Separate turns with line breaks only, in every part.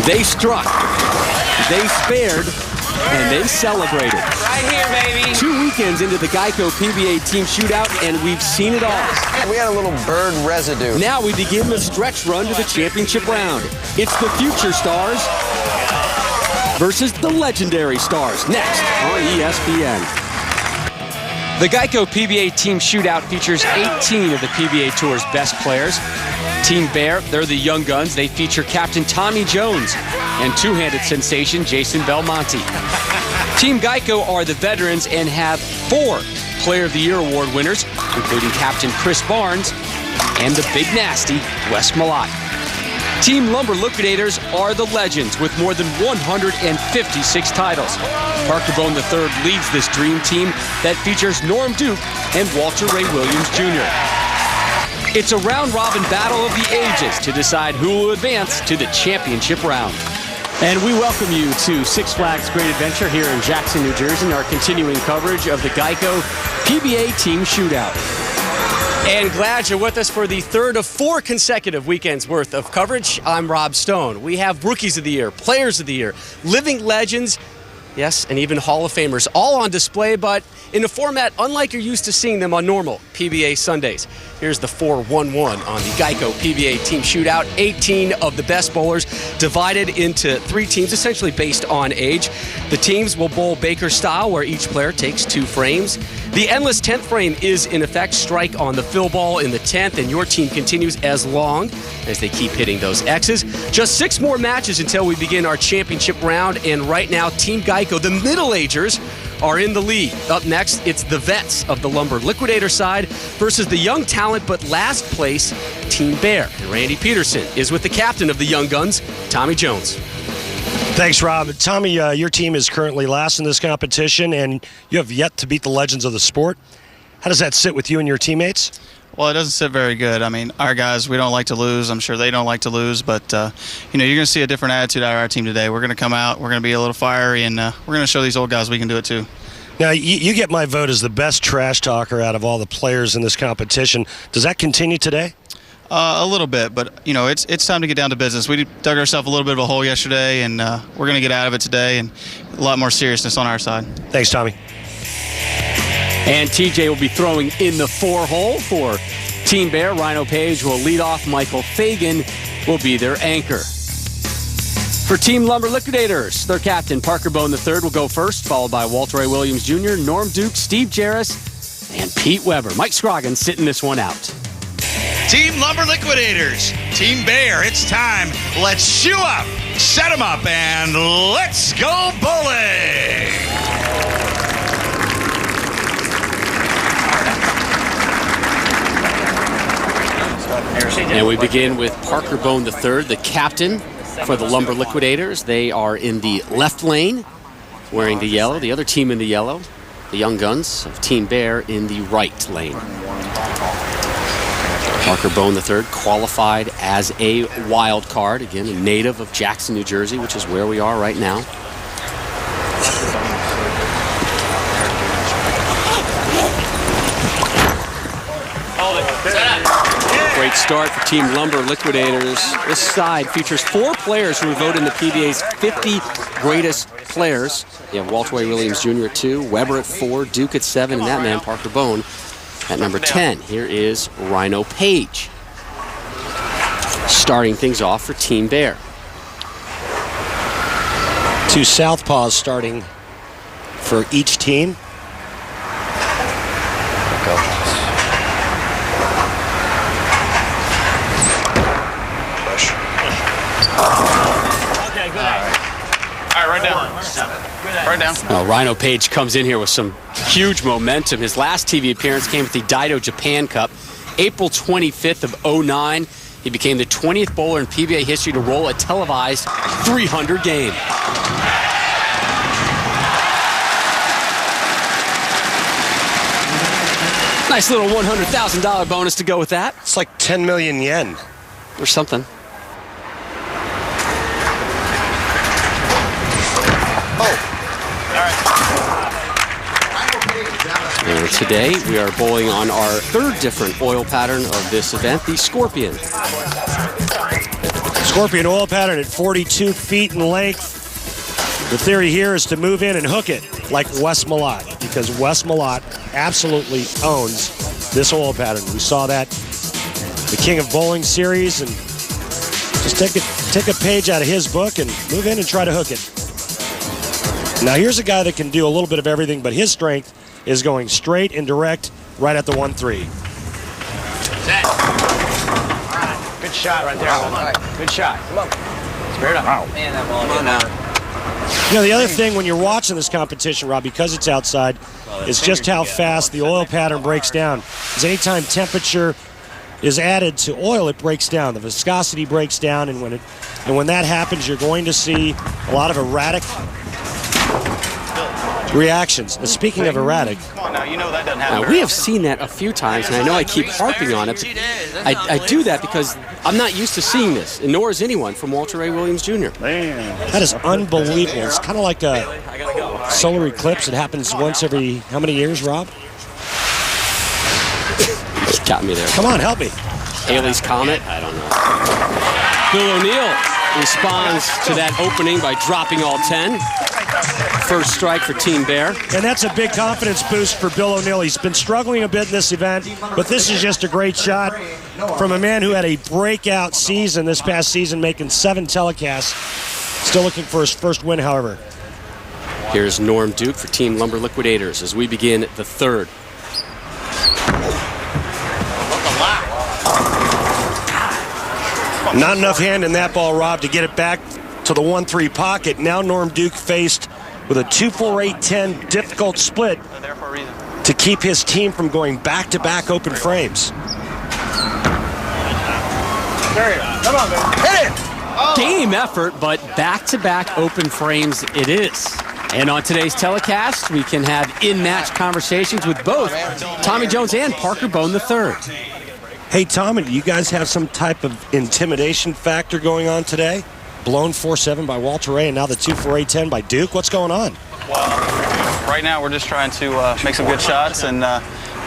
They struck, they spared, and they celebrated.
Right here, baby.
2 weekends into the Geico PBA team shootout, and we've seen it all.
We had a little bird residue.
Now we begin the stretch run to the championship round. It's the future stars versus the legendary stars, next on ESPN. The Geico PBA team shootout features 18 of the PBA Tour's best players. Team Bear, they're the young guns. They feature Captain Tommy Jones and two-handed sensation Jason Belmonte. Team Geico are the veterans and have 4 Player of the Year award winners, including Captain Chris Barnes and the Big Nasty Wes Malott. Team Lumber Liquidators are the legends with more than 156 titles. Parker Bone III leads this dream team that features Norm Duke and Walter Ray Williams Jr. It's a round-robin battle of the ages to decide who will advance to the championship round. And we welcome you to Six Flags Great Adventure here in Jackson, New Jersey, our continuing coverage of the Geico PBA Team Shootout. And glad you're with us for the third of 4 consecutive weekends worth of coverage. I'm Rob Stone. We have Rookies of the Year, Players of the Year, Living Legends, yes, and even Hall of Famers, all on display, but in a format unlike you're used to seeing them on normal PBA Sundays. Here's the 4-1-1 on the Geico PBA Team Shootout. 18 of the best bowlers divided into 3 teams, essentially based on age. The teams will bowl Baker style, where each player takes 2 frames. The endless 10th frame is, in effect, strike on the fill ball in the 10th, and your team continues as long as they keep hitting those X's. Just 6 more matches until we begin our championship round, and right now, Team Geico, the middle-agers, are in the lead. Up next, it's the vets of the Lumber Liquidator side versus the young talent but last place Team Bear. And Randy Peterson is with the captain of the Young Guns, Tommy Jones.
Thanks, Rob. Tommy, your team is currently last in this competition, and you have yet to beat the legends of the sport. How does that sit with you and your teammates?
Well, it doesn't sit very good. I mean, our guys, we don't like to lose. I'm sure they don't like to lose, but you're going to see a different attitude out of our team today. We're going to come out, we're going to be a little fiery, and we're going to show these old guys we can do it too.
Now, you get my vote as the best trash talker out of all the players in this competition. Does that continue today?
A little bit, but it's time to get down to business. We dug ourselves a little bit of a hole yesterday, and we're going to get out of it today, and a lot more seriousness on our side.
Thanks, Tommy.
And TJ will be throwing in the 4-hole for Team Bear. Rhino Page will lead off. Michael Fagan will be their anchor. For Team Lumber Liquidators, their captain, Parker Bone III, will go first, followed by Walter Ray Williams Jr., Norm Duke, Steve Jarris, and Pete Weber. Mike Scroggins sitting this one out.
Team Lumber Liquidators, Team Bear, it's time. Let's shoe up, set them up, and let's go bowling!
And we begin with Parker Bone III, the captain for the Lumber Liquidators. They are in the left lane, wearing the yellow. The other team in the yellow, the Young Guns of Team Bear, in the right lane. Parker Bone III qualified as a wild card, again, a native of Jackson, New Jersey, which is where we are right now. Great start for Team Lumber Liquidators. This side features 4 players who were voted in the PBA's 50 greatest players. You have Walter Ray Williams Jr. at 2, Weber at 4, Duke at 7, and that man, Parker Bone, at number 10. Here is Rhino Page, starting things off for Team Bear.
2 southpaws starting for each team.
Right down.
Well, Rhino Page comes in here with some huge momentum. His last TV appearance came at the Daido Japan Cup, April 25th of 2009. He became the 20th bowler in PBA history to roll a televised 300 game. Nice little $100,000 bonus to go with that.
It's like 10 million yen.
Or something. And today we are bowling on our 3rd different oil pattern of this event, the Scorpion.
Scorpion oil pattern at 42 feet in length. The theory here is to move in and hook it like Wes Malott, because Wes Malott absolutely owns this oil pattern. We saw that the King of Bowling series, and just take a page out of his book and move in and try to hook it. Now here's a guy that can do a little bit of everything, but his strength is going straight and direct right at the 1-3.
Good shot right there. Good shot. Come on. Square it up. Wow. Man, that ball. Come on now.
You know, the other thing when you're watching this competition, Rob, because it's outside, is just how fast the oil pattern breaks down. Because anytime temperature is added to oil, it breaks down. The viscosity breaks down, and when that happens, you're going to see a lot of erratic reactions. And speaking of erratic,
Come on now, you know that doesn't happen.
Now, we have seen that a few times, and I know I keep harping on it. I do that because I'm not used to seeing this, and nor is anyone from Walter Ray Williams Jr.
that is unbelievable. It's kind of like a solar eclipse. It happens once every, how many years, Rob?
Got me there.
Come on, help me.
Halley's Comet? I don't know. Bill O'Neill responds to that opening by dropping all 10. First strike for Team Bear.
And that's a big confidence boost for Bill O'Neill. He's been struggling a bit in this event, but this is just a great shot from a man who had a breakout season this past season, making 7 telecasts. Still looking for his first win, however.
Here's Norm Duke for Team Lumber Liquidators as we begin the third.
Not enough hand in that ball, Rob, to get it back to the 1-3 pocket. Now Norm Duke faced with a 2-4-8-10 difficult split to keep his team from going back-to-back open frames.
Come on, man. Hit it!
Game effort, but back-to-back open frames it is. And on today's telecast, we can have in-match conversations with both Tommy Jones and Parker Bone III.
Hey, Tommy, do you guys have some type of intimidation factor going on today? Blown 4-7 by Walter Ray, and now the 2-4-8-10 by Duke. What's going on?
Well, right now we're just trying to make some good shots and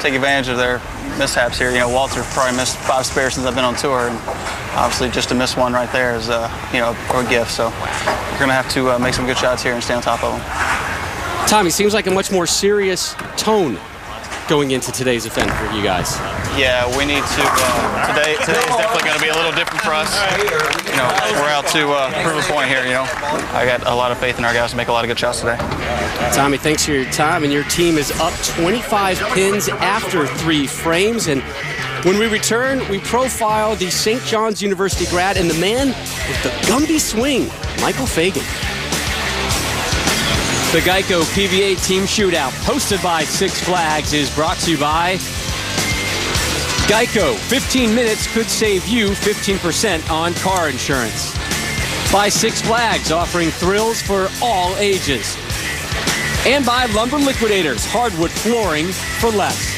take advantage of their mishaps here. You know, Walter probably missed 5 spares since I've been on tour, and obviously just to miss one right there is, a gift. So we're going to have to make some good shots here and stay on top of them.
Tommy, seems like a much more serious tone going into today's event for you guys.
Yeah, we need to. Today is definitely going to be a little different for us. You know, we're out to prove a point here. You know, I got a lot of faith in our guys to make a lot of good shots today.
Tommy, thanks for your time, and your team is up 25 pins after 3 frames. And when we return, we profile the St. John's University grad and the man with the Gumby swing, Michael Fagan. The Geico PBA Team Shootout, hosted by Six Flags, is brought to you by Geico. 15 minutes could save you 15% on car insurance. By Six Flags, offering thrills for all ages. And by Lumber Liquidators, hardwood flooring for less.